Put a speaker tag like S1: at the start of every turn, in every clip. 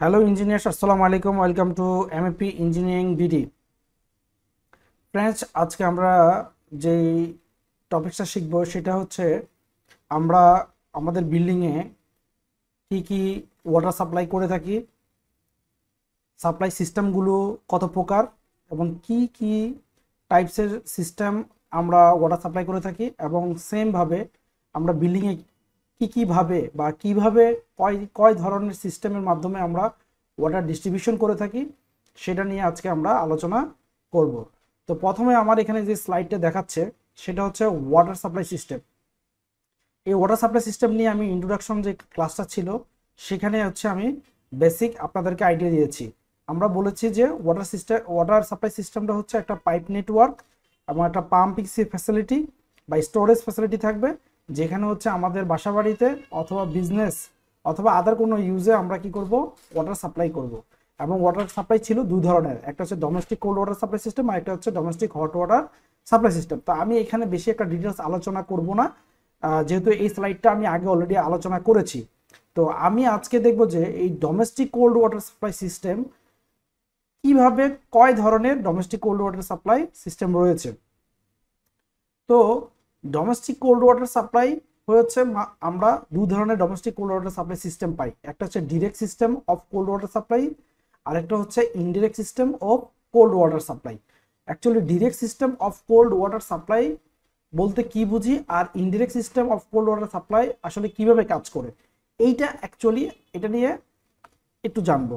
S1: Hello engineers, আসসালামু আলাইকুম। Welcome to MAP engineering BD. Friends, আজকে আমরা যেই টপিকটা শিখবো সেটা হচ্ছে আমরা আমাদের বিল্ডিংয়ে কি কি ওয়াটার সাপ্লাই করে থাকি, সাপ্লাই সিস্টেমগুলো কত প্রকার এবং কি কি টাইপসের সিস্টেম আমরা ওয়াটার সাপ্লাই করে থাকি, এবং সেমভাবে আমরা বিল্ডিংয়ে কি কিভাবে বা কিভাবে কয় কয় ধরনের সিস্টেমের মাধ্যমে আমরা ওয়াটার ডিস্ট্রিবিউশন করে থাকি সেটা নিয়ে আজকে আমরা আলোচনা করব। তো প্রথমে আমার এখানে যে স্লাইডটা দেখাচ্ছে সেটা হচ্ছে ওয়াটার সাপ্লাই সিস্টেম। এই ওয়াটার সাপ্লাই সিস্টেম নিয়ে আমি ইন্ট্রোডাকশন যে ক্লাসটা ছিল সেখানে হচ্ছে আমি বেসিক আপনাদেরকে আইডিয়া দিয়েছি। আমরা বলেছি যে ওয়াটার সাপ্লাই সিস্টেমটা হচ্ছে একটা পাইপ নেটওয়ার্ক এবং একটা পাম্পিং ফ্যাসিলিটি বা স্টোরেজ ফ্যাসিলিটি থাকবে, যেখানে হচ্ছে আমাদের বাসাবাড়িতে অথবা বিজনেস অথবা আদার কোনো ইউজে আমরা কি করব, ওয়াটার সাপ্লাই করব। এবং ওয়াটার সাপ্লাই ছিল দুই ধরনের, একটা হচ্ছে domestic cold water supply system আর একটা হচ্ছে domestic hot water supply system. তো আমি এখানে বেশি একটা ডিটেলস আলোচনা করব না, যেহেতু এই স্লাইডটা আমি আগে অলরেডি আলোচনা করেছি। তো আমি আজকে দেখব যে এই domestic cold water supply system কিভাবে, কয় ধরনের domestic cold water supply system রয়েছে। তো ডোমেস্টিক কোল্ড ওয়াটার সাপ্লাই হচ্ছে আমরা দুই ধরনের domestic cold water supply system পাই। একটা হচ্ছে direct system of cold water supply, আর একটা হচ্ছে indirect system of cold water supply. Actually direct system of cold water supply বলতে কি বুঝি আর indirect system of cold water supply আসলে কিভাবে কাজ করে, এইটা অ্যাকচুয়ালি এটা নিয়ে একটু জানবো।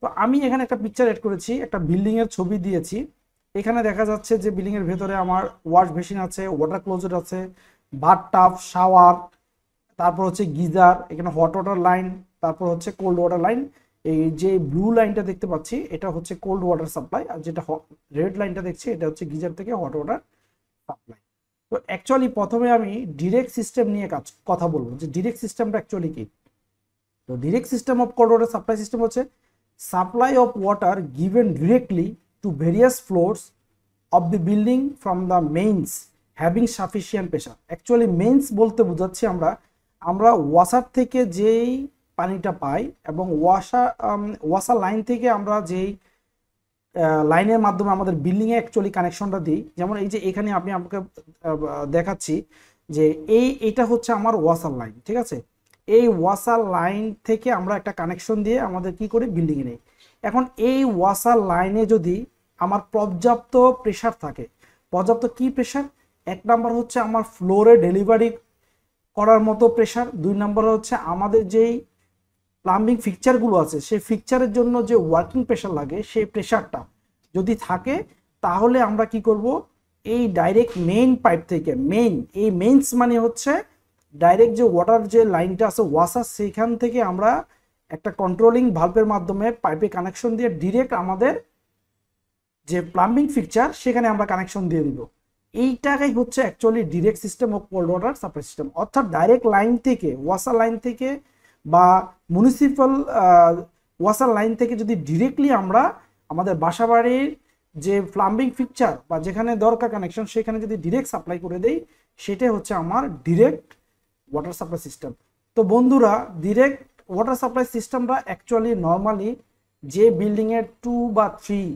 S1: তো আমি এখানে একটা পিকচার এড করেছি, একটা বিল্ডিং এর ছবি দিয়েছি। এখানে দেখা যাচ্ছে যে বিল্ডিং এর ভেতরে আমার ওয়াশ বেসিন আছে, ওয়াটার ক্লোজেট আছে, বাথটাব, শাওয়ার, তারপর হচ্ছে গিজার, এখানে হট ওয়াটার লাইন, তারপর হচ্ছে কোল্ড ওয়াটার লাইন। এই যে ব্লু লাইনটা দেখতে পাচ্ছি এটা হচ্ছে কোল্ড ওয়াটার সাপ্লাই, আর যেটা রেড লাইনটা দেখছি এটা হচ্ছে গিজার থেকে হট ওয়াটার সাপ্লাই। তো অ্যাকচুয়ালি প্রথমে আমি ডিরেক্ট সিস্টেম নিয়ে কথা বলবো যে ডিরেক্ট সিস্টেমটা অ্যাকচুয়ালি কি। তো direct system of cold water supply system হচ্ছে supply of water given directly to various floors of the building from the mains having sufficient pressure. Actually mains বলতে বোঝাচ্ছি আমরা ওয়াসার থেকে যেই পানিটা পাই এবং ওয়াসার লাইন থেকে আমরা যেই লাইনের মাধ্যমে আমাদের বিল্ডিংয়ে অ্যাকচুয়ালি কানেকশনটা দিই। যেমন এই যে এখানে আমি আপনাকে দেখাচ্ছি যে এইটা হচ্ছে আমার ওয়াসার লাইন, ঠিক আছে। এই ওয়াসার লাইন থেকে আমরা একটা কানেকশন দিয়ে আমাদের কি করি, বিল্ডিংয়ে নেই। এখন এই ওয়াসার লাইনে যদি আমার পর্যাপ্ত প্রেশার থাকে, পর্যাপ্ত কি প্রেশার, এক নাম্বার হচ্ছে আমার ফ্লোরে ডেলিভারি করার মতো প্রেশার, দুই নাম্বার হচ্ছে আমাদের যেই প্লাম্বিং ফিকচারগুলো আছে সেই ফিকচারের জন্য যে ওয়ার্কিং প্রেশার লাগে সেই প্রেশারটা যদি থাকে, তাহলে আমরা কি করব, এই ডাইরেক্ট মেইন পাইপ থেকে এই মেইনস মানে হচ্ছে ডাইরেক্ট যে ওয়াটার যে লাইনটা আছে ওয়াসার, সেইখান থেকে আমরা একটা কন্ট্রোলিং ভালভের মাধ্যমে পাইপে কানেকশন দিয়ে ডিরেক্ট আমাদের যে প্লাম্বিং ফিকচার সেখানে আমরা কানেকশন দিয়ে দিব। এইটাই হচ্ছে actually direct system of cold water supply system. অর্থাৎ ডাইরেক্ট লাইন থেকে, ওয়াসার লাইন থেকে বা মিউনিসিপ্যাল ওয়াসার লাইন থেকে যদি ডিরেক্টলি আমরা আমাদের বাসাবাড়ির যে প্লাম্বিং ফিকচার বা যেখানে দরকার কানেকশন সেখানে যদি ডিরেক্ট সাপ্লাই করে দেই, সেটাই হচ্ছে আমার ডিরেক্ট ওয়াটার সাপ্লাই সিস্টেম। তো বন্ধুরা, ডিরেক্ট ওয়াটার সাপ্লাই সিস্টেমটা অ্যাকচুয়ালি নর্মালি যে বিল্ডিংয়ের 2 বা 3,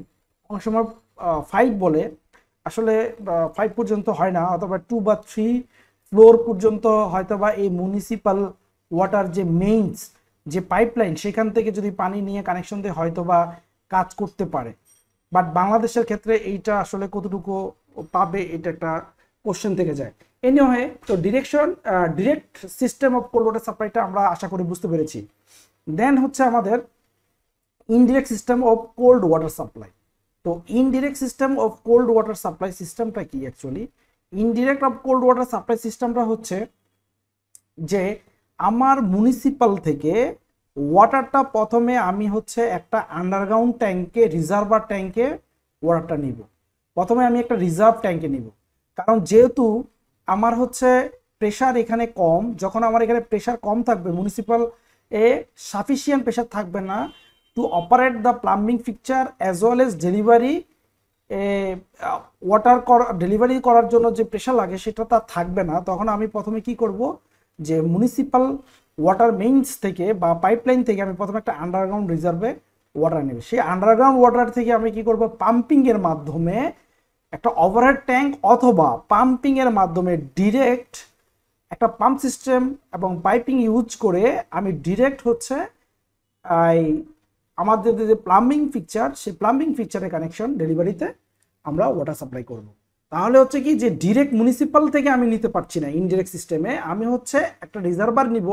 S1: অনেক সময় 5 বলে, আসলে 5 পর্যন্ত হয় না, অথবা 2 বা 3 ফ্লোর পর্যন্ত হয়তো বা এই মিউনিসিপ্যাল ওয়াটার যে মেইনস যে পাইপলাইন সেখান থেকে যদি পানি নিয়ে কানেকশন দিয়ে হয়তো বা কাজ করতে পারে। বাট বাংলাদেশের ক্ষেত্রে এইটা আসলে কতটুকু পাবে, এটা একটা কোশ্চেন থেকে যায়। এনিওয়ে, তো direct system of cold water সাপ্লাইটা আমরা আশা করি বুঝতে পেরেছি। দেন হচ্ছে আমাদের indirect system of cold water supply. তো indirect system of cold water supply সিস্টেমটা কি actually? Indirect of cold water supply সিস্টেমটা হচ্ছে যে আমার মিউনিসিপাল থেকে ওয়াটারটা প্রথমে আমি হচ্ছে একটা আন্ডারগ্রাউন্ড ট্যাঙ্কে, রিজার্ভার ট্যাঙ্কে ওয়াটারটা নিব। প্রথমে আমি একটা রিজার্ভ ট্যাঙ্কে নিব, কারণ যেহেতু আমার হচ্ছে প্রেশার এখানে কম, যখন আমার এখানে প্রেশার কম থাকবে, মিউনিসিপাল সাফিসিয়েন্ট প্রেশার থাকবে না two operate the plumbing fixture as well as delivery water delivery করার জন্য যে প্রেশার লাগে সেটা তার থাকবে না। তখন আমি প্রথমে কি করব, যে মিউনিসিপাল ওয়াটার মেইনস থেকে বা পাইপলাইন থেকে আমি প্রথমে একটা আন্ডারগ্রাউন্ড রিজার্ভে ওয়াটার নেব। সেই আন্ডারগ্রাউন্ড ওয়াটার থেকে আমি কি করব, পাম্পিংয়ের মাধ্যমে একটা ওভারহেড ট্যাঙ্ক অথবা পাম্পিংয়ের মাধ্যমে ডিরেক্ট একটা পাম্প সিস্টেম এবং পাইপিং ইউজ করে আমি ডিরেক্ট হচ্ছে এই আমাদের যে প্লাম্বিং ফিকচার, সেই প্লাম্বিং ফিকচারের কানেকশন ডেলিভারিতে আমরা ওয়াটার সাপ্লাই করব। তাহলে হচ্ছে কি যে ডিরেক্ট মিউনিসিপাল থেকে আমি নিতে পারছি না, ইনডিরেক্ট সিস্টেমে আমি হচ্ছে একটা রিজার্ভার নিব,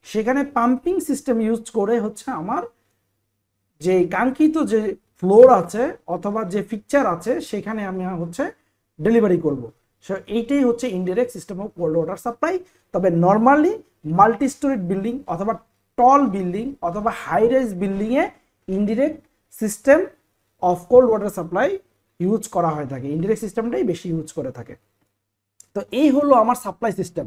S1: সেখানে পাম্পিং সিস্টেম ইউজ করে হচ্ছে আমার যে কাঙ্ক্ষিত যে ফ্লোর আছে অথবা যে ফিকচার আছে সেখানে আমি হচ্ছে ডেলিভারি করব। সো এইটাই হচ্ছে indirect system of cold water supply. তবে নর্মালি মাল্টি স্টোরিড বিল্ডিং অথবা টল বিল্ডিং অথবা হাই রাইজ বিল্ডিংয়ে indirect system of cold water supply use করা হয়ে থাকে, ইনডিরেক্ট সিস্টেমটাই বেশি ইউজ করে থাকে। তো এই হলো আমার সাপ্লাই সিস্টেম।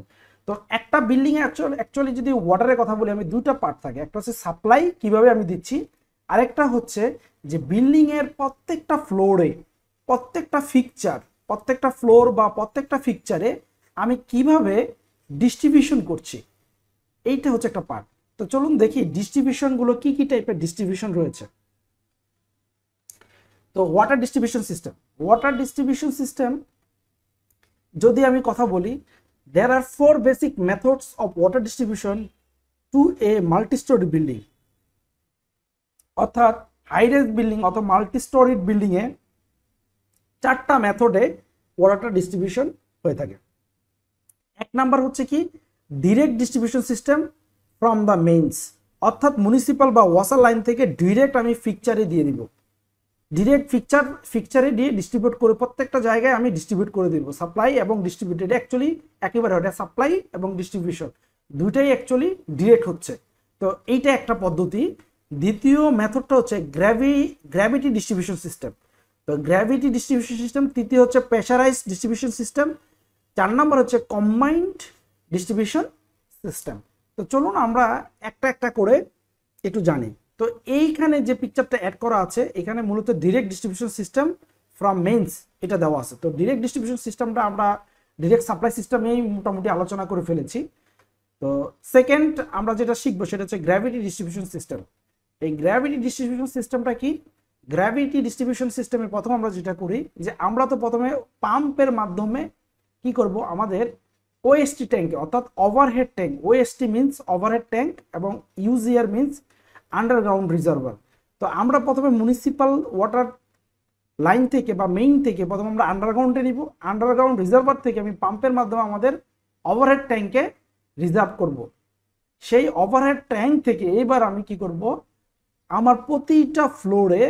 S1: তো একটা বিল্ডিং এ অ্যাকচুয়ালি যদি ওয়াটারের কথা বলি, আমি দুটো পার্ট থাকে, একটা হচ্ছে সাপ্লাই কিভাবে আমি দিচ্ছি, আরেকটা হচ্ছে যে বিল্ডিং এর প্রত্যেকটা ফ্লোরে প্রত্যেকটা ফিকচার, প্রত্যেকটা ফ্লোর বা প্রত্যেকটা ফিকচারে আমি কিভাবে ডিস্ট্রিবিউশন করছি, এইটা হচ্ছে একটা পার্ট। তো চলুন দেখি ডিস্ট্রিবিউশনগুলো কি কি টাইপের ডিস্ট্রিবিউশন রয়েছে। তো ওয়াটার ডিস্ট্রিবিউশন সিস্টেম যদি আমি কথা বলি, there are 4 basic methods of water distribution to a multi-story building। অর্থাৎ হাই রাইজ বিল্ডিং অথবা মাল্টি স্টোরিড বিল্ডিং এ 4টা মেথডে ওয়াটার ডিস্ট্রিবিউশন হয়ে থাকে। এক নাম্বার হচ্ছে কি direct distribution system from the means, অর্থাৎ মিউনিসিপাল বা ওয়াসার লাইন থেকে ডিরেক্ট আমি ফিকচারে দিয়ে দিব, ডিরেক্ট ফিকচারে দিয়ে ডিস্ট্রিবিউট করে প্রত্যেকটা জায়গায় আমি ডিস্ট্রিবিউট করে দিব। সাপ্লাই এবং ডিস্ট্রিবিউটেড অ্যাকচুয়ালি একেবারে ওটা সাপ্লাই এবং ডিস্ট্রিবিউশন দুইটাই অ্যাকচুয়ালি ডিরেক্ট হচ্ছে। তো এইটা একটা পদ্ধতি। দ্বিতীয় মেথডটা হচ্ছে গ্র্যাভিটি ডিস্ট্রিবিউশন সিস্টেম। তো গ্র্যাভিটি ডিস্ট্রিবিউশন সিস্টেম। তৃতীয় হচ্ছে প্রেশারাইজড ডিস্ট্রিবিউশন সিস্টেম। 4 নম্বর হচ্ছে কম্বাইন্ড ডিস্ট্রিবিউশন সিস্টেম। তো চলুন আমরা একটা একটা করে একটু জানি। তো এইখানে যে পিকচারটা অ্যাড করা আছে, এখানে মূলত direct distribution system from means এটা দেওয়া আছে। তো ডিরেক্ট ডিস্ট্রিবিউশন সিস্টেমটা আমরা ডিরেক্ট সাপ্লাই সিস্টেমেই মোটামুটি আলোচনা করে ফেলেছি। তো সেকেন্ড আমরা যেটা শিখবো সেটা হচ্ছে গ্র্যাভিটি ডিস্ট্রিবিউশন সিস্টেম। এই গ্র্যাভিটি ডিস্ট্রিবিউশন সিস্টেমটা কি? গ্র্যাভিটি ডিস্ট্রিবিউশন সিস্টেমে প্রথম আমরা যেটা করি যে আমরা তো প্রথমে পাম্পের মাধ্যমে কি করব, আমাদের ওএসটি ট্যাঙ্কে অর্থাৎ overhead tank, OST means overhead tank এবং ইউজিআর মিনস আন্ডারগ্রাউন্ড রিজার্ভার। তো আমরা প্রথমে মিউনিসিপাল ওয়াটার লাইন থেকে বা মেইন থেকে প্রথমে আমরা আন্ডারগ্রাউন্ডে নিব, আন্ডারগ্রাউন্ড রিজার্ভার থেকে আমি পাম্পের মাধ্যমে আমাদের ওভারহেড ট্যাঙ্কে রিজার্ভ করব। সেই ওভারহেড ট্যাঙ্ক থেকে এবার আমি কি করব, আমার প্রতিটা ফ্লোরে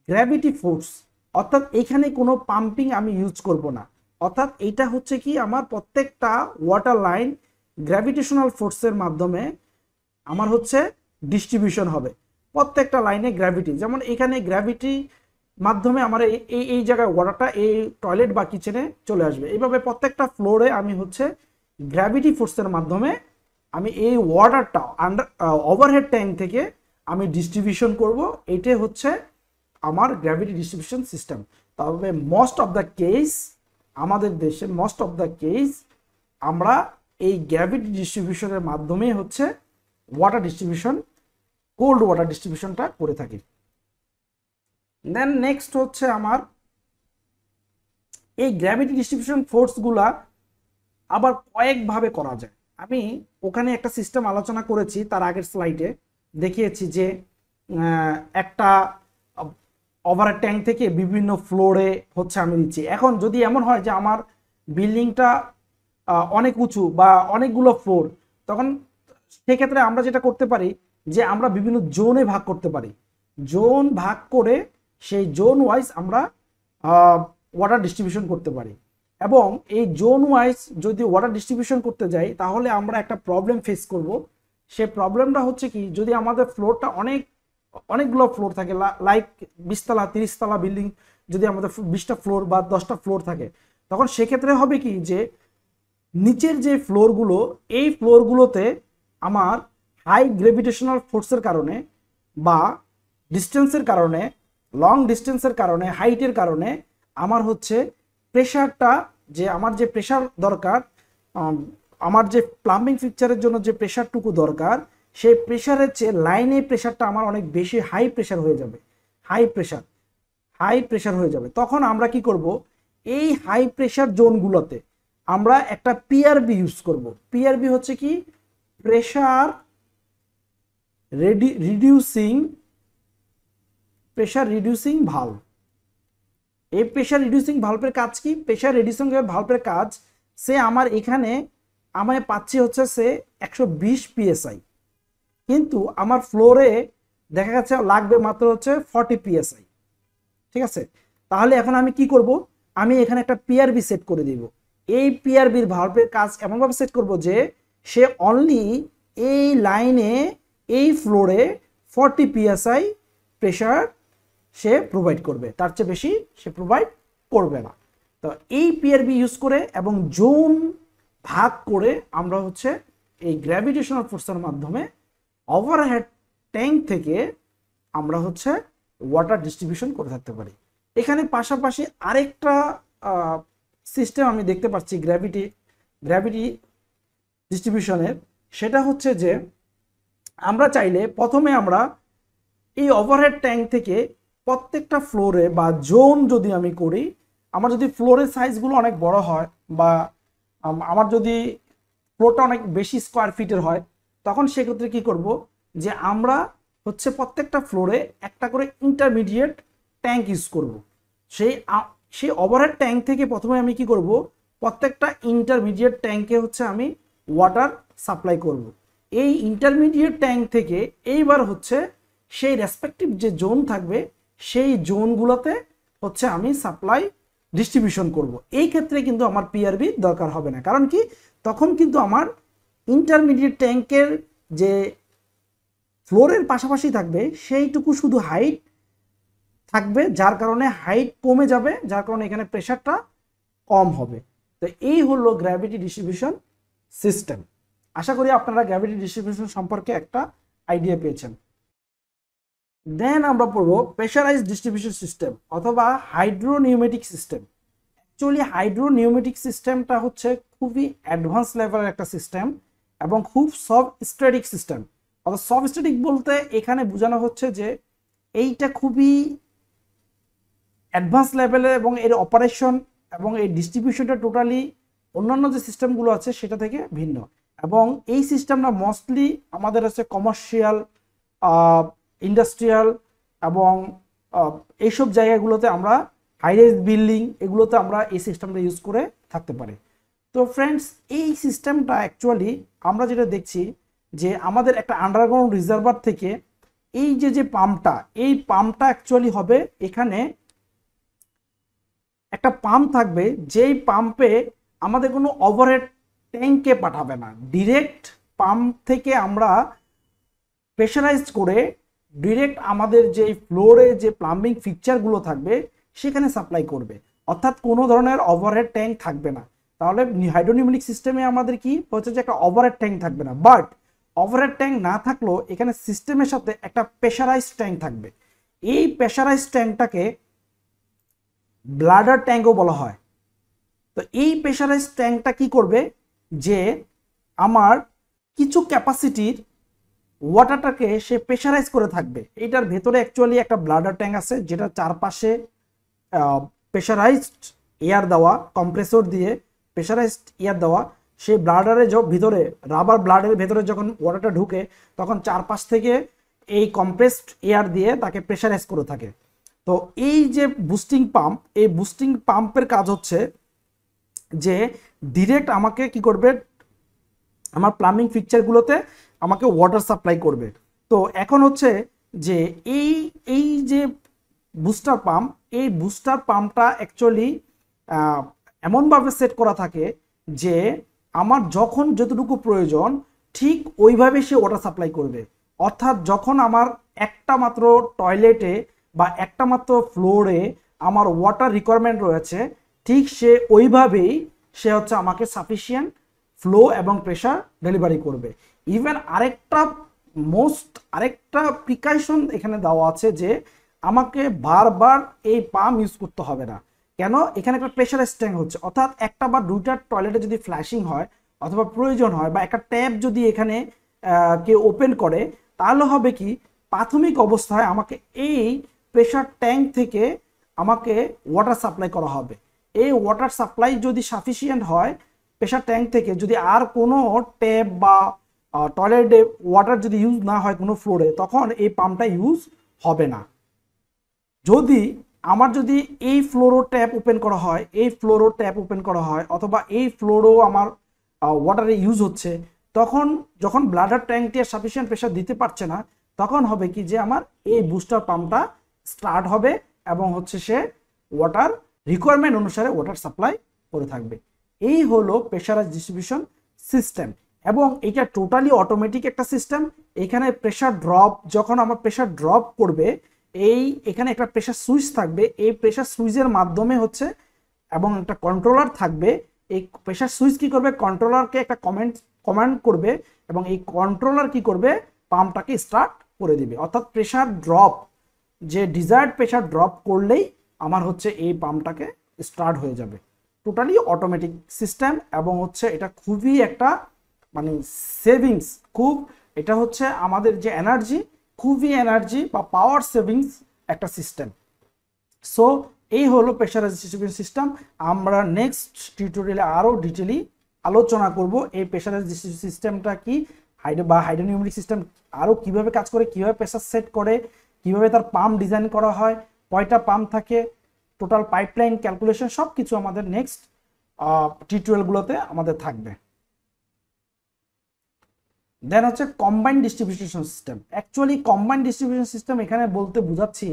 S1: গ্র্যাভিটি ফোর্স, অর্থাৎ এখানে কোনো পাম্পিং আমি ইউজ করব না, অর্থাৎ এটা হচ্ছে কি আমার প্রত্যেকটা ওয়াটার লাইন গ্র্যাভিটেশনাল ফোর্সের মাধ্যমে আমার হচ্ছে ডিস্ট্রিবিউশন হবে। প্রত্যেকটা লাইনে গ্র্যাভিটি, যেমন এখানে গ্র্যাভিটি মাধ্যমে আমার এই জায়গায় ওয়াটারটা এই টয়লেট বা কিচেনে চলে আসবে। এইভাবে প্রত্যেকটা ফ্লোরে আমি হচ্ছে গ্র্যাভিটি ফোর্সের মাধ্যমে আমি এই ওয়াটারটা ওভারহেড ট্যাঙ্ক থেকে আমি ডিস্ট্রিবিউশন করব। এটাই হচ্ছে আমার গ্র্যাভিটি ডিস্ট্রিবিউশন সিস্টেম। তবে মোস্ট অফ দ্য কেস আমাদের দেশে আমরা এই গ্র্যাভিটি ডিস্ট্রিবিউশনের মাধ্যমে হচ্ছে ওয়াটার ডিস্ট্রিবিউশন, কোল্ড ওয়াটার ডিস্ট্রিবিউশনটা করে থাকি। দেন নেক্সট হচ্ছে আমার এই গ্র্যাভিটি ডিস্ট্রিবিউশন ফোর্সগুলা আবার কয়েকভাবে করা যায়। আমি ওখানে একটা সিস্টেম আলোচনা করেছি, তার আগের স্লাইডে দেখিয়েছি যে একটা ওভারহেড ট্যাঙ্ক থেকে বিভিন্ন ফ্লোরে হচ্ছে আমি দিচ্ছি। এখন যদি এমন হয় যে আমার বিল্ডিংটা অনেক উঁচু বা অনেকগুলো ফ্লোর, তখন সেক্ষেত্রে আমরা যেটা করতে পারি যে আমরা বিভিন্ন জোনে ভাগ করতে পারি। জোন ভাগ করে সেই জোন ওয়াইজ আমরা ওয়াটার ডিস্ট্রিবিউশন করতে পারি। এবং এই জোন ওয়াইজ যদি ওয়াটার ডিস্ট্রিবিউশন করতে যাই তাহলে আমরা একটা প্রবলেম ফেস করব। সেই প্রবলেমটা হচ্ছে কি, যদি আমাদের ফ্লোরটা অনেকগুলো ফ্লোর থাকে, লাইক 20 তলা 30 তলা বিল্ডিং, যদি আমাদের 20টা ফ্লোর বা 10টা ফ্লোর থাকে, তখন সেক্ষেত্রে হবে কি যে নিচের যে ফ্লোরগুলো, এই ফ্লোরগুলোতে আমার হাই গ্র্যাভিটেশনাল ফোর্সের কারণে বা ডিস্টেন্সের কারণে, লং ডিস্টেন্সের কারণে, হাইটের কারণে আমার হচ্ছে প্রেশারটা, যে আমার যে প্রেশার দরকার আমার যে প্লাম্বিং ফিক্সচারের জন্য যে প্রেশারটুকু দরকার, সেই প্রেশারের চেয়ে লাইনে প্রেশারটা আমার অনেক বেশি হাই প্রেশার হয়ে যাবে, হাই প্রেশার হয়ে যাবে। তখন আমরা কি করব, এই হাই প্রেশার জোনগুলোতে আমরা একটা পিআরবি ইউজ করব। পিআরবি হচ্ছে কি, প্রেশার রিডিউসিং ভালভ। এই প্রেশার রিডিউসিং ভালভের কাজ কি? প্রেশার রিডিউসিং ভালভের কাজ, সে আমার এখানে আমায় পাচ্ছি হচ্ছে সে 120 পিএসআই, কিন্তু আমার ফ্লোরে দেখা যাচ্ছে লাগবে মাত্র হচ্ছে 40 পিএসআই। ঠিক আছে, তাহলে এখন আমি কি করব, আমি এখানে একটা পিআরবি সেট করে দিব। এই পিআরবির ভালভের কাজ এমনভাবে সেট করব যে সে অনলি এই লাইনে, এই ফ্লোরে 40 পিএসআই প্রেশার সে প্রোভাইড করবে, তার চেয়ে বেশি সে প্রোভাইড করবে না। তো এই পিআরবি ইউজ করে এবং জোন ভাগ করে আমরা হচ্ছে এই গ্র্যাভিটেশনাল ফোর্সের মাধ্যমে ওভারহেড ট্যাঙ্ক থেকে আমরা হচ্ছে ওয়াটার ডিস্ট্রিবিউশন করে থাকতে পারি। এখানে পাশাপাশি আরেকটা সিস্টেম আমি দেখতে পাচ্ছি গ্র্যাভিটি ডিস্ট্রিবিউশনের, সেটা হচ্ছে যে আমরা চাইলে প্রথমে আমরা এই ওভারহেড ট্যাঙ্ক থেকে প্রত্যেকটা ফ্লোরে বা জোন যদি আমি করি, আমার যদি ফ্লোরের সাইজগুলো অনেক বড় হয় বা আমার যদি ফ্লোরটা অনেক বেশি স্কোয়ার ফিটের হয়, তখন সেক্ষেত্রে কি করব, যে আমরা হচ্ছে প্রত্যেকটা ফ্লোরে একটা করে ইন্টারমিডিয়েট ট্যাঙ্ক ইউজ করব। সেই ওভারহেড ট্যাঙ্ক থেকে প্রথমে আমি কি করব, প্রত্যেকটা ইন্টারমিডিয়েট ট্যাঙ্কে হচ্ছে আমি ওয়াটার সাপ্লাই করব। এই ইন্টারমিডিয়েট ট্যাঙ্ক থেকে এইবার হচ্ছে সেই রেসপেক্টিভ যে জোন থাকবে সেই জোনগুলোতে হচ্ছে আমি সাপ্লাই ডিস্ট্রিবিউশন করব। এই ক্ষেত্রে কিন্তু আমার পিআরবি দরকার হবে না, কারণ কি, তখন কিন্তু আমার ইন্টারমিডিয়েট ট্যাঙ্কের যে ফ্লোরের পাশাপাশি থাকবে সেইটুকু শুধু হাইট থাকবে, যার কারণে হাইট কমে যাবে, যার কারণে এখানে প্রেশারটা কম হবে। তো এই হলো গ্র্যাভিটি ডিস্ট্রিবিউশন সিস্টেম। আশা করি আপনারা গ্র্যাভিটি ডিস্ট্রিবিউশন সম্পর্কে একটা আইডিয়া পেয়েছেন। দেন আমরা পড়বো প্রেশারাইজড ডিস্ট্রিবিউশন সিস্টেম অথবা হাইড্রোনিউমেটিক সিস্টেম। অ্যাকচুয়ালি হাইড্রোনিউমেটিক সিস্টেমটা হচ্ছে খুবই অ্যাডভান্স লেভেলের একটা সিস্টেম এবং খুব সফট-স্ট্যাটিক সিস্টেম। অর্থাৎ সফট-স্ট্যাটিক বলতে এখানে বোঝানো হচ্ছে যে এইটা খুবই অ্যাডভান্স লেভেলের এবং এর অপারেশন এবং এই ডিস্ট্রিবিউশনটা টোটালি অন্যান্য যে সিস্টেমগুলো আছে সেটা থেকে ভিন্ন। এবং এই সিস্টেমটা মোস্টলি আমাদের হচ্ছে কমার্শিয়াল, ইন্ডাস্ট্রিয়াল এবং এইসব জায়গাগুলোতে আমরা হাইরাইজ বিল্ডিং এগুলোতে আমরা এই সিস্টেমটা ইউজ করে থাকতে পারি। তো ফ্রেন্ডস, এই সিস্টেমটা অ্যাকচুয়ালি আমরা যেটা দেখছি যে আমাদের একটা আন্ডারগ্রাউন্ড রিজার্ভার থেকে এই যে পাম্পটা অ্যাকচুয়ালি হবে, এখানে একটা পাম্প থাকবে, যেই পাম্পে আমাদের কোনো ওভারহেড ট্যাঙ্কে পাঠাবে না, ডিরেক্ট পাম্প থেকে আমরা প্রেশারাইজ করে ডিরেক্ট আমাদের যে ফ্লোরে যে প্লাম্বিং ফিক্সচারগুলো থাকবে সেখানে সাপ্লাই করবে। অর্থাৎ কোনো ধরনের ওভারহেড ট্যাঙ্ক থাকবে না। তাহলে হাইড্রোনিউমেটিক সিস্টেমে আমাদের কি হচ্ছে যে একটা ওভারহেড ট্যাঙ্ক থাকবে না, বাট ওভারহেড ট্যাঙ্ক না থাকলেও এখানে সিস্টেমের সাথে একটা প্রেশারাইজ ট্যাঙ্ক থাকবে। এই প্রেশারাইজ ট্যাঙ্কটাকে ব্লাডার ট্যাঙ্কও বলা হয়। তো এই প্রেশারাইজ ট্যাঙ্কটা কি করবে, যে আমার কিছু ক্যাপাসিটির ওয়াটারটাকে সে প্রেশারাইজ করে থাকবে। এটার ভেতরে অ্যাকচুয়ালি একটা ব্লাডার ট্যাঙ্ক আছে, যেটা চারপাশে প্রেশারাইজড এয়ার দেওয়া, কম্প্রেসর দিয়ে প্রেশারাইজড এয়ার দেওয়া। সেই ব্লাডারের ভিতরে, রাবার ব্লাডের ভেতরে যখন ওয়াটারটা ঢুকে, তখন চারপাশ থেকে এই কম্প্রেসড এয়ার দিয়ে তাকে প্রেশারাইজ করে থাকে। তো এই যে বুস্টিং পাম্প, এই বুস্টিং পাম্পের কাজ হচ্ছে যে ডিরেক্ট আমাকে কি করবে, আমার প্লাম্বিং ফিক্সচারগুলোতে আমাকে ওয়াটার সাপ্লাই করবে। তো এখন হচ্ছে যে এই যে বুস্টার পাম্প, এই বুস্টার পাম্পটা অ্যাকচুয়ালি এমনভাবে সেট করা থাকে যে আমার যখন যতটুকু প্রয়োজন ঠিক ওইভাবে সে ওয়াটার সাপ্লাই করবে। অর্থাৎ যখন আমার একটা মাত্র টয়লেটে বা একটা মাত্র ফ্লোরে আমার ওয়াটার রিকোয়ারমেন্ট রয়েছে, ঠিক সে ওইভাবেই সে হচ্ছে আমাকে সাফিসিয়েন্ট ফ্লো এবং প্রেশার ডেলিভারি করবে। ইভেন আরেকটা প্রিকশন এখানে দেওয়া আছে যে আমাকে বারবার এই পাম্প ইউজ করতে হবে না। কেন? এখানে একটা প্রেশারাইজ ট্যাঙ্ক হচ্ছে, অর্থাৎ একটা বা দুইটা টয়লেটে যদি ফ্ল্যাশিং হয়, অথবা প্রয়োজন হয় বা একটা ট্যাপ যদি এখানে কেউ ওপেন করে, তাহলে হবে কি প্রাথমিক অবস্থায় আমাকে এই প্রেসার ট্যাঙ্ক থেকে আমাকে ওয়াটার সাপ্লাই করা হবে। এই ওয়াটার সাপ্লাই যদি সাফিসিয়েন্ট হয় প্রেসার ট্যাঙ্ক থেকে, যদি আর কোনো ট্যাপ বা টয়লেটে ওয়াটার যদি ইউজ না হয় কোনো ফ্লোরে, তখন এই পাম্পটা ইউজ হবে না। যদি যদি এই ফ্লোরও ট্যাপ ওপেন করা হয়, এই ফ্লোরও ট্যাপ ওপেন করা হয়, অথবা এই ফ্লোরও আমার ওয়াটারে ইউজ হচ্ছে, তখন যখন ব্লাডার ট্যাঙ্কটি আর সাফিসিয়েন্ট প্রেশার দিতে পারছে না, তখন হবে কি যে আমার এই বুস্টার পাম্পটা স্টার্ট হবে এবং সে ওয়াটার রিকোয়ারমেন্ট অনুসারে ওয়াটার সাপ্লাই করে থাকবে। এই হলো প্রেশারাইজ ডিস্ট্রিবিউশন সিস্টেম, এবং এটা টোটালি অটোমেটিক একটা সিস্টেম। এখানে প্রেশার ড্রপ, যখন আমার প্রেশার ড্রপ করবে, এখানে একটা প্রেশার সুইচ থাকবে, এই প্রেশার সুইচের মাধ্যমে এবং একটা কন্ট্রোলার থাকবে। এই প্রেশার সুইচ কি করবে, কন্ট্রোলারকে একটা কমান্ড করবে, এবং এই কন্ট্রোলার কি করবে, পাম্পটাকে স্টার্ট করে দিবে। অর্থাৎ প্রেশার ড্রপ, যে ডিজায়ার্ড প্রেশার ড্রপ করলেই আমার এই পাম্পটাকে স্টার্ট হয়ে যাবে। টোটালি অটোমেটিক সিস্টেম, এবং এটা খুবই একটা মানে সেভিংস, এটা আমাদের যে এনার্জি, খুবই এনার্জি বা পাওয়ার সেভিংস একটা সিস্টেম। সো এই হলো প্রেশারাইজ ডিস্ট্রিবিউশন সিস্টেম। আমরা নেক্সট টিউটোরিয়ালে আরও ডিটেইলি আলোচনা করব এই প্রেশারাইজ ডিস্ট্রিবিউশন সিস্টেমটা কি, হাইড্রোনিউমেরিক সিস্টেম আরও কিভাবে কাজ করে, কিভাবে প্রেশার সেট করে, কিভাবে তার পাম্প ডিজাইন করা হয়, কয়টা পাম্প থাকে, টোটাল পাইপলাইন ক্যালকুলেশন, সব কিছু আমাদের নেক্সট টিউটোরিয়ালগুলোতে আমাদের থাকবে। Then combined distribution system. Actually combined distribution system এখানে বলতে বোঝাচ্ছি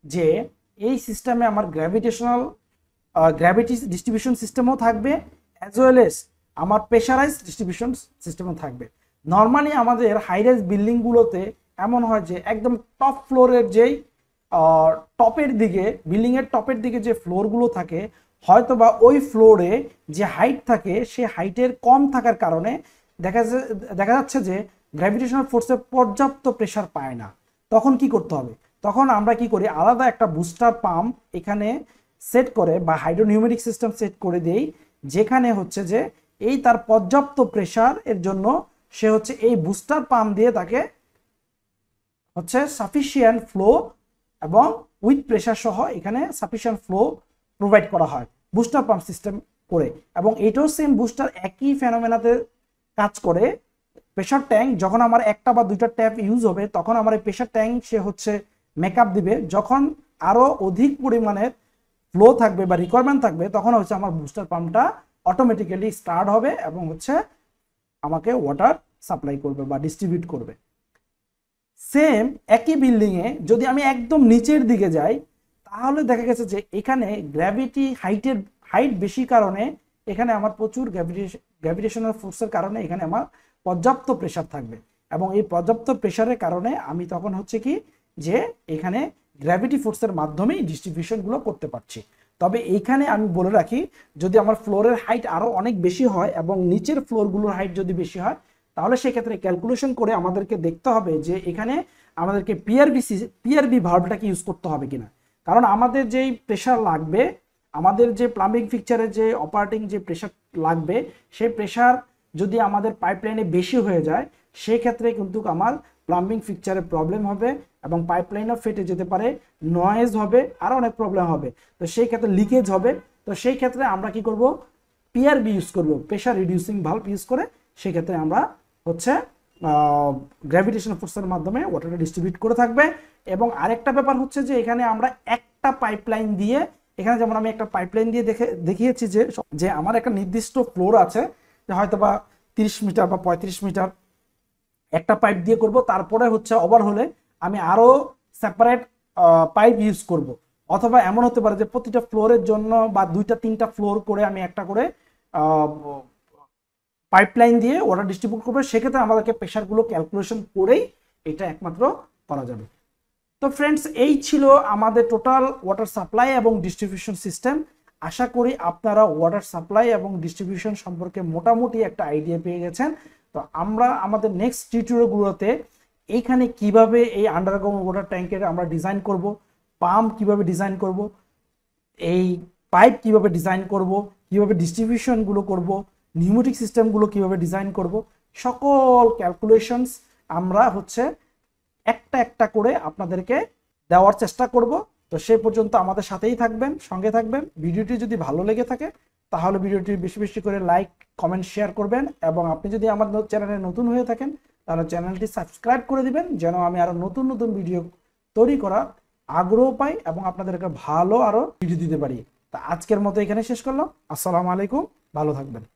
S1: যে এই সিস্টেমে আমার গ্র্যাভিটি ডিস্ট্রিবিউশন সিস্টেমও থাকবে, অ্যাজ ওয়েল এস আমার প্রেশারাইজ ডিস্ট্রিবিউশন সিস্টেমও থাকবে। নর্মালি আমাদের হাইরাইজ বিল্ডিংগুলোতে এমন হয় যে একদম টপ ফ্লোরের যেই টপের দিকে, বিল্ডিংয়ের টপের দিকে যে ফ্লোরগুলো থাকে, হয়তো বা ওই ফ্লোরে যে হাইট থাকে, সে হাইটের কম থাকার কারণে দেখা যাচ্ছে যে গ্র্যাভিটেশনাল ফোর্সে পর্যাপ্ত প্রেশার পায় না। তখন কি করতে হবে, তখন আমরা কি করি, আলাদা একটা বুস্টার পাম্প এখানে সেট করে বা হাইড্রোনিউমেরিক সিস্টেম সেট করে দেই, যেখানে যে এই তার পর্যাপ্ত প্রেশার এর জন্য সে এই বুস্টার পাম্প দিয়ে তাকে সাফিসিয়েন্ট ফ্লো এবং উইথ প্রেশার সহ এখানে সাফিসিয়েন্ট ফ্লো প্রোভাইড করা হয় বুস্টার পাম্প সিস্টেম করে। এবং এটাও সেম বুস্টার একই ফেনোমেনাতে কাজ করে। প্রেশার ট্যাঙ্ক যখন আমার একটা বা দুইটা ট্যাপ ইউজ হবে, তখন আমার এই প্রেশার ট্যাঙ্ক সে মেকআপ দিবে। যখন আরো অধিক পরিমাণের ফ্লো থাকবে বা রিকোয়ারমেন্ট থাকবে, তখন আমার বুস্টার পাম্পটা অটোমেটিক্যালি স্টার্ট হবে এবং আমাকে ওয়াটার সাপ্লাই করবে বা ডিস্ট্রিবিউট করবে। সেম একই বিল্ডিং এ যদি আমি একদম নিচের দিকে যাই, তাহলে দেখা গেছে যে এখানে গ্র্যাভিটি হাইট বেশি কারণে এখানে আমার প্রচুর গ্র্যাভিটেশনাল ফোর্সের কারণে এখানে আমার পর্যাপ্ত প্রেশার থাকবে, এবং এই পর্যাপ্ত প্রেশারের কারণে আমি তখন কি যে এখানে গ্র্যাভিটি ফোর্সের মাধ্যমেই ডিস্ট্রিবিউশনগুলো করতে পারছি। তবে এইখানে আমি বলে রাখি, যদি আমার ফ্লোরের হাইট আরো অনেক বেশি হয় এবং নিচের ফ্লোরগুলোর হাইট যদি বেশি হয়, তাহলে সেক্ষেত্রে ক্যালকুলেশন করে আমাদেরকে দেখতে হবে যে এখানে আমাদেরকে পিআরবি ভালভটাকে ইউজ করতে হবে কিনা। কারণ আমাদের যেই প্রেশার লাগবে, আমাদের যে প্লাম্বিং ফিক্সারে যে অপারেটিং যে প্রেশার লাগবে, সেই প্রেশার যদি আমাদের পাইপলাইনে বেশি হয়ে যায়, সেই ক্ষেত্রে কিন্তু আমার প্লাম্বিং ফিক্সারে প্রবলেম হবে এবং পাইপলাইনও ফেটে যেতে পারে, নয়েজ হবে, আরও অনেক প্রবলেম হবে। তো সেই ক্ষেত্রে লিকেজ হবে। তো সেই ক্ষেত্রে আমরা কি করব, পিআরবি ইউজ করব, প্রেশার রিডিউসিং ভালভ ইউজ করে। সেই ক্ষেত্রে আমরা গ্র্যাভিটেশনাল ফোর্সের মাধ্যমে ওয়াটারটা ডিস্ট্রিবিউট করে থাকবে। এবং আরেকটা ব্যাপার যে এখানে আমরা একটা পাইপলাইন দিয়ে, এখানে যেমন আমি একটা পাইপলাইন দিয়ে দেখিয়েছি যে আমার একটা নির্দিষ্ট ফ্লোর আছে, হয়তো বা 30 মিটার বা 35 মিটার একটা পাইপ দিয়ে করব। তারপরে ওভার হলে আমি আরো সেপারেট পাইপ ইউজ করব। অথবা এমন হতে পারে যে প্রতিটা ফ্লোরের জন্য বা 2-3টা ফ্লোর করে আমি একটা করে পাইপলাইন দিয়ে ওয়াটার ডিস্ট্রিবিউট করবে। সেক্ষেত্রে আমাদেরকে প্রেশারগুলো ক্যালকুলেশন করেই এটা একমাত্র করা যাবে। তো ফ্রেন্ডস, এই ছিল আমাদের টোটাল ওয়াটার সাপ্লাই এবং ডিস্ট্রিবিউশন সিস্টেম। আশা করি আপনারা ওয়াটার সাপ্লাই এবং ডিস্ট্রিবিউশন সম্পর্কে মোটামুটি একটা আইডিয়া পেয়ে গেছেন। তো আমরা আমাদের নেক্সট টিউটোরিয়ালগুলোতে এইখানে কিভাবে এই আন্ডারগ্রাউন্ড ওয়াটার ট্যাঙ্কের আমরা ডিজাইন করব, পাম্প কিভাবে ডিজাইন করব, এই পাইপ কিভাবে ডিজাইন করব, কিভাবে ডিস্ট্রিবিউশনগুলো করব, নিউমেটিক সিস্টেমগুলো কিভাবে ডিজাইন করব, সকল ক্যালকুলেশনস আমরা হচ্ছে একটা একটা করে আপনাদেরকে দেওয়ার চেষ্টা করব। তো সেই পর্যন্ত আমাদের সাথেই থাকবেন, সঙ্গে থাকবেন। ভিডিওটি যদি ভালো লেগে থাকে তাহলে ভিডিওটি বেশি বেশি করে লাইক, কমেন্ট, শেয়ার করবেন, এবং আপনি যদি আমার চ্যানেলে নতুন হয়ে থাকেন তাহলে চ্যানেলটি সাবস্ক্রাইব করে দিবেন, যেন আমি আরও নতুন নতুন ভিডিও তৈরি করার আগ্রহ পাই এবং আপনাদেরকে ভালো আরও ভিডিও দিতে পারি। তা আজকের মতো এখানে শেষ করলাম। আসসালামু আলাইকুম, ভালো থাকবেন।